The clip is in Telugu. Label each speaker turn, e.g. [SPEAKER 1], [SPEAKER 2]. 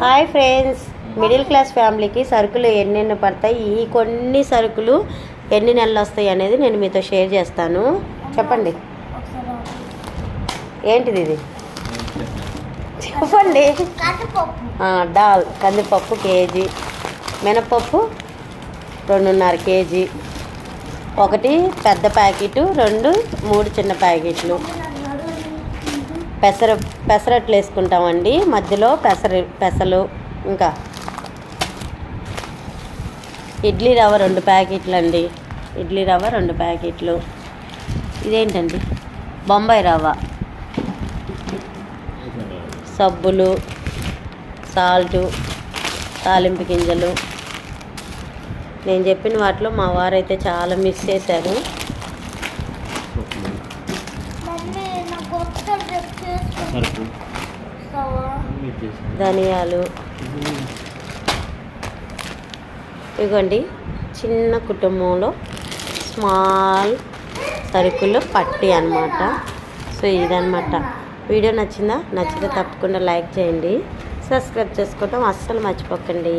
[SPEAKER 1] హాయ్ ఫ్రెండ్స్, మిడిల్ క్లాస్ ఫ్యామిలీకి సరుకులు ఎన్నెన్ని పడతాయి, ఈ కొన్ని సరుకులు ఎన్ని నెలలు వస్తాయి అనేది నేను మీతో షేర్ చేస్తాను. చెప్పండి, ఏంటిది ఇది? చెప్పండి. దాల్ కందిపప్పు కేజీ, మినపప్పు 2.5 కేజీ, ఒకటి పెద్ద ప్యాకెట్, 3 చిన్న ప్యాకెట్లు. పెసరట్లు వేసుకుంటామండి, మధ్యలో పెసలు. ఇంకా ఇడ్లీ రవ్వ 2 ప్యాకెట్లు అండి, ఇడ్లీ రవ్వ 2 ప్యాకెట్లు. ఇదేంటండి? బొంబాయి రవ్వ. సబ్బులు, సాల్టు, తాలింపు గింజలు. నేను చెప్పిన వాటిలో మా వారైతే చాలా మిస్ చేశారు. ధనియాలు. ఇదిగోండి, చిన్న కుటుంబంలో స్మాల్ సరుకులు పట్టి అన్నమాట. సో ఇదన్నమాట. వీడియో నచ్చితే తప్పకుండా లైక్ చేయండి, సబ్స్క్రైబ్ చేసుకోవటం అస్సలు మర్చిపోకండి.